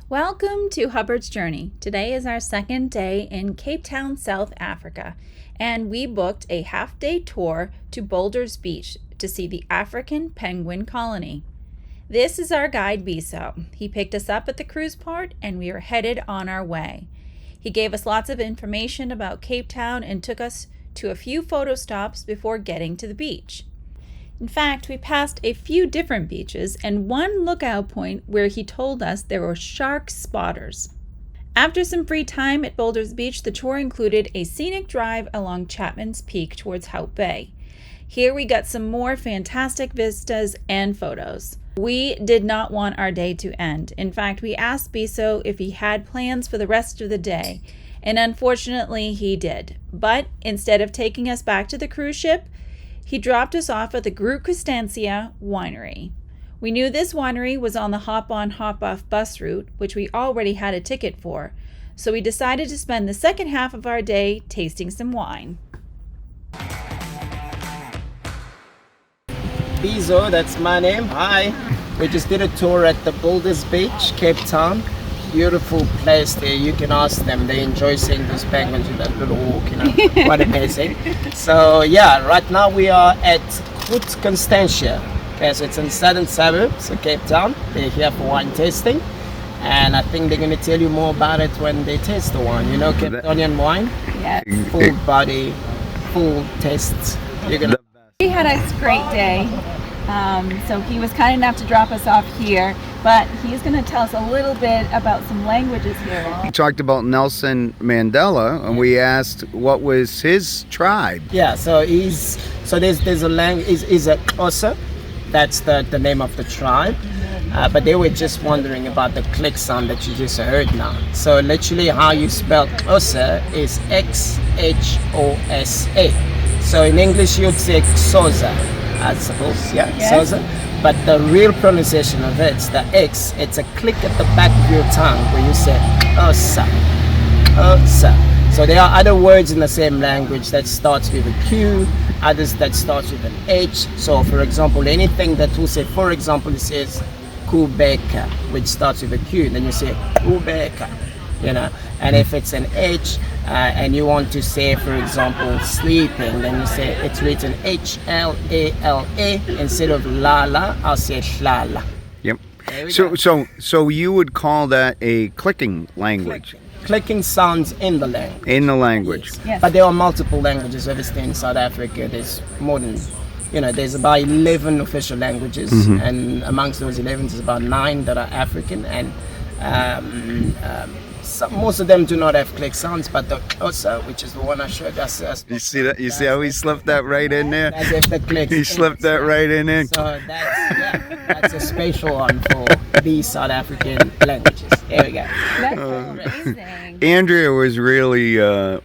Welcome to Hubbard's Journey. Today is our second day in Cape Town, South Africa, and we booked a half-day tour to Boulders Beach to see the African penguin colony. This is our guide, Bizo. He picked us up at the cruise port and we are headed on our way. He gave us lots of information about Cape Town and took us to a few photo stops before getting to the beach. In fact, we passed a few different beaches and one lookout point where he told us there were shark spotters. After some free time at Boulders Beach, the tour included a scenic drive along Chapman's Peak towards Hope Bay. Here we got some more fantastic vistas and photos. We did not want our day to end. In fact, we asked Bizo if he had plans for the rest of the day, and unfortunately he did. But instead of taking us back to the cruise ship, he dropped us off at the Group Constancia Winery. We knew this winery was on the hop-on, hop-off bus route, which we already had a ticket for, so we decided to spend the second half of our day tasting some wine. Bizo, that's my name. Hi. We just did a tour at the Boulders Beach, Cape Town. Beautiful place there. You can ask them. They enjoy seeing those penguins with that little walk, you know. Quite amazing. So yeah, right now we are at Group Constancia. Okay, so it's in southern suburbs of Cape Town. They're here for wine tasting. And I think they're going to tell you more about it when they taste the wine. You know, Cape Townian wine? Yes. Full body, full taste. You're going to... We had a great day. So he was kind enough to drop us off here, but he's going to tell us a little bit about some languages here. We talked about Nelson Mandela, and we asked what was his tribe. Yeah, so there's a language. Is a Xhosa. That's the name of the tribe. But they were just wondering about the click sound that you just heard now. So literally, how you spell Xhosa is Xhosa. So in English, you'd say Xhosa, I suppose. Yeah, yes. Xhosa. But the real pronunciation of it's the X. It's a click at the back of your tongue where you say Xhosa. Xhosa. So there are other words in the same language that starts with a Q, others that starts with an H. So for example, anything that will say, for example, it says Kubeka, which starts with a Q, then you say Kubeka, you know. And if it's an H and you want to say, for example, sleeping, then you say it's written H-L-A-L-A instead of Lala, I'll say Shlala. Yep. So you would call that a clicking language? Clicking sounds in the language. In the language. Yes. But there are multiple languages, obviously, in South Africa. There's more than, there's about 11 official languages. Mm-hmm. And amongst those 11, there's about 9 that are African. And most of them do not have click sounds, but the Xhosa, which is the one I showed us. You see that? You see how he slipped that right in there? That's if the clicks. He slipped that right in there. So that's a special one for these South African languages. There we go. That's amazing. Andrea was really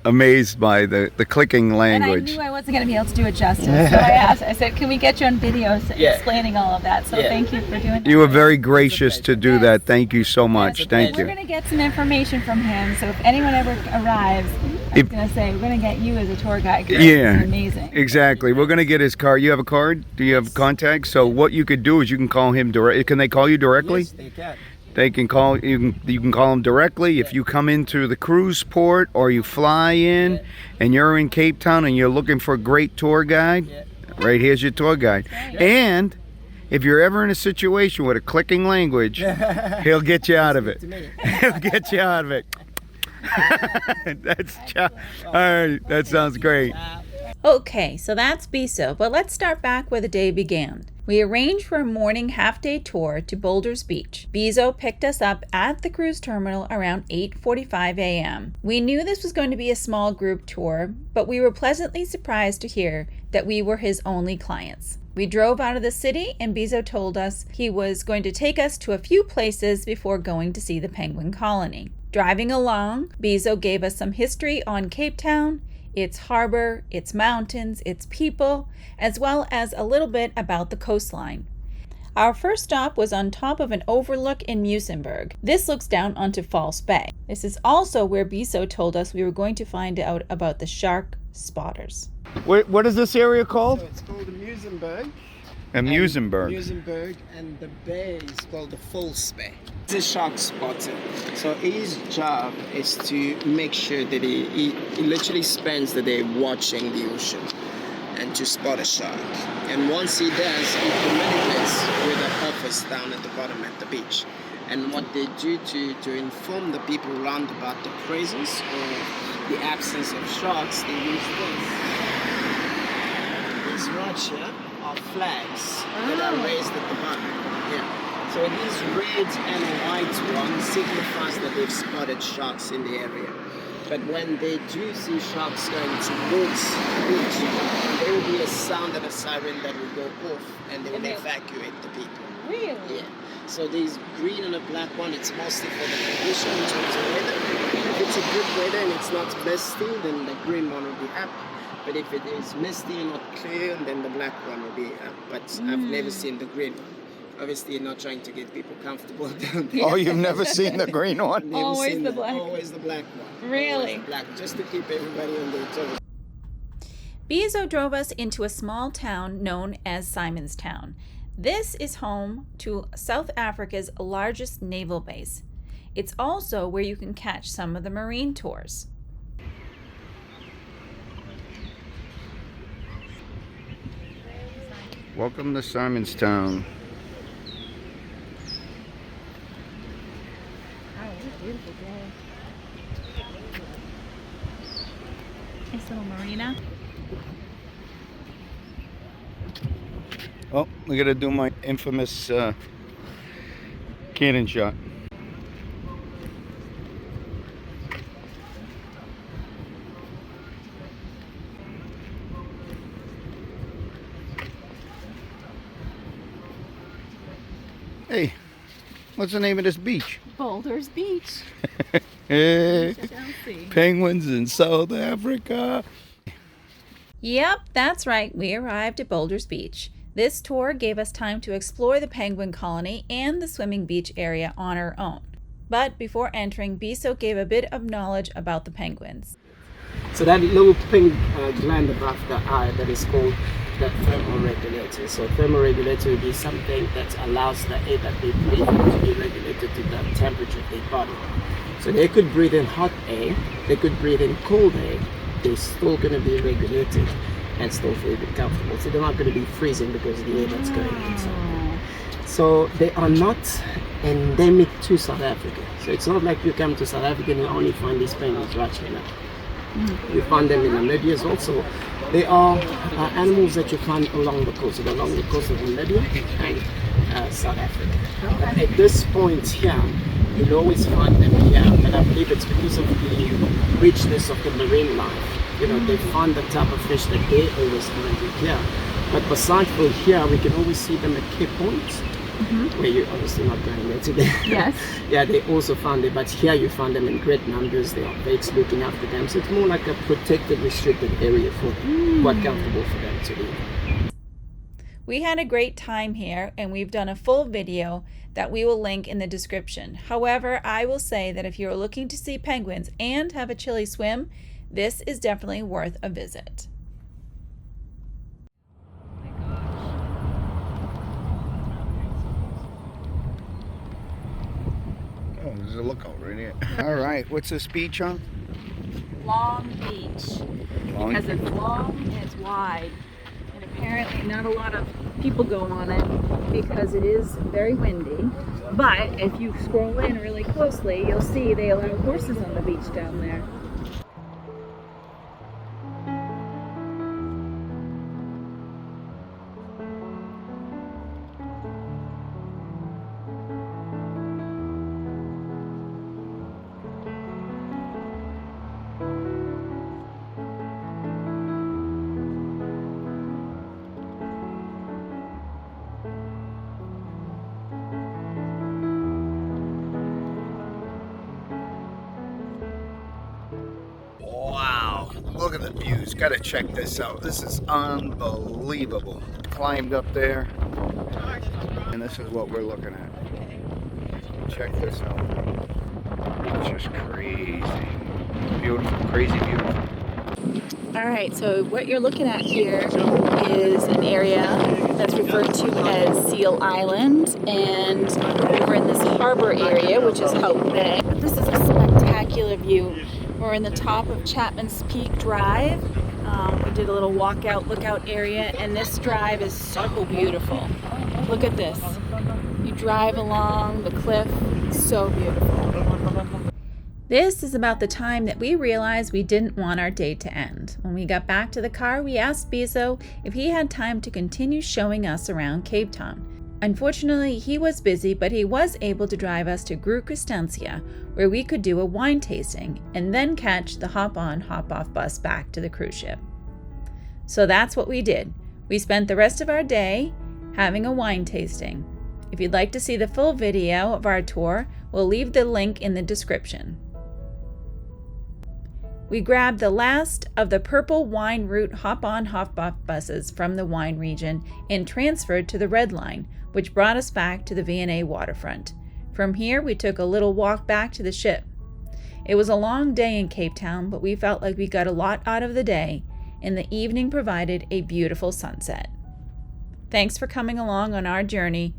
amazed by the clicking language. And I knew I wasn't going to be able to do it justice, so I asked. I said, "Can we get you on video explaining all of that?" So thank you for doing that. You were very gracious to do that. Thank you so much. Thank you. We're going to get some information from him, so if anyone ever arrives, I was going to say, we're going to get you as a tour guide. Yeah, it's amazing. Exactly. We're going to get his card. You have a card? Do you have contacts? So what you could do is you can call him directly. Can they call you directly? Yes, they can. They can call you. You can call them directly if you come into the cruise port or you fly in, and you're in Cape Town and you're looking for a great tour guide. Right here's your tour guide. And if you're ever in a situation with a clicking language, he'll get you out of it. He'll get you out of it. All right. That sounds great. Okay, so that's Bizo, but let's start back where the day began. We arranged for a morning half-day tour to Boulders Beach. Bizo picked us up at the cruise terminal around 8:45 a.m. We knew this was going to be a small group tour, but we were pleasantly surprised to hear that we were his only clients. We drove out of the city and Bizo told us he was going to take us to a few places before going to see the penguin colony. Driving along, Bizo gave us some history on Cape Town, its harbor, its mountains, its people, as well as a little bit about the coastline. Our first stop was on top of an overlook in Muizenberg. This looks down onto False Bay. This is also where Bizo told us we were going to find out about the shark spotters. What is this area called? So it's called Muizenberg. And Musenberg. Musenberg, and the bay is called the False Bay. It's a shark spotter. So his job is to make sure that he literally spends the day watching the ocean and to spot a shark. And once he does, he communicates with the office down at the bottom at the beach. And what they do to inform the people around about the presence or the absence of sharks, they use this. These rods here are flags that are raised at the bottom. Yeah. So these red and white ones signifies that they've spotted sharks in the area. But when they do see sharks going towards the beach, there will be a sound of a siren that will go off and they will evacuate the people. Really? Yeah. So these green and a black one, it's mostly for the condition in terms of weather. If it's a good weather and it's not misty, then the green one will be up. But if it is misty and not clear, then the black one will be up. But I've never seen the green one. Obviously, you're not trying to get people comfortable down there. Oh, you've never seen the green one? Always the black. Always the black one. Really? Always the black, just to keep everybody on their toes. Bizo drove us into a small town known as Simonstown. This is home to South Africa's largest naval base. It's also where you can catch some of the marine tours. Welcome to Simonstown. Oh, what a beautiful day. Nice little marina. Oh, we gotta do my infamous cannon shot. Hey, what's the name of this beach? Boulders Beach. Hey, Chelsea. penguins in South Africa. Yep, that's right. We arrived at Boulders Beach. This tour gave us time to explore the penguin colony and the swimming beach area on our own. But before entering, Bizo gave a bit of knowledge about the penguins. So that little pink gland above the eye that is called the thermoregulator. So thermoregulator would be something that allows the air that they breathe in to be regulated to the temperature of their body. So they could breathe in hot air, they could breathe in cold air, they're still going to be regulated and still feel comfortable. So they're not going to be freezing because of the air that's going inside. So they are not endemic to South Africa. So it's not like you come to South Africa and you only find these penguins right here now. You find them in Namibia as well. So they are animals that you find along the coast, along the coast of Namibia and South Africa. But at this point here, you'll always find them here, and I believe it's because of the richness of the marine life. You know, they find the type of fish that they always find here. But besides for here, we can always see them at Cape Point, where you're obviously not going there today. Yes. Yeah, they also found it, but here you find them in great numbers. There are vets looking after them, so it's more like a protected, restricted area for them, quite comfortable for them to live. We had a great time here, and we've done a full video that we will link in the description. However, I will say that if you're looking to see penguins and have a chilly swim, this is definitely worth a visit. Oh, there's a lookout right here. All right, what's this beach on? Long Beach. Long. Because it's long and it's wide. And apparently not a lot of people go on it because it is very windy. But if you scroll in really closely, you'll see they allow horses on the beach down there. Wow, look at the views. Gotta check this out. This is unbelievable. Climbed up there, and this is what we're looking at. Check this out. It's just crazy. Beautiful, crazy beautiful. All right, so what you're looking at here is an area that's referred to as Seal Island, and we're in this harbor area, which is Hope Bay. This is a spectacular view. We're in the top of Chapman's Peak Drive. We did a little walkout, lookout area, and this drive is so beautiful. Look at this. You drive along the cliff, it's so beautiful. This is about the time that we realized we didn't want our day to end. When we got back to the car, we asked Bizo if he had time to continue showing us around Cape Town. Unfortunately, he was busy, but he was able to drive us to Gru Christentia, where we could do a wine tasting and then catch the hop-on, hop-off bus back to the cruise ship. So that's what we did. We spent the rest of our day having a wine tasting. If you'd like to see the full video of our tour, we'll leave the link in the description. We grabbed the last of the purple wine route hop-on, hop-off buses from the wine region and transferred to the Red Line, which brought us back to the V&A Waterfront. From here, we took a little walk back to the ship. It was a long day in Cape Town, but we felt like we got a lot out of the day, and the evening provided a beautiful sunset. Thanks for coming along on our journey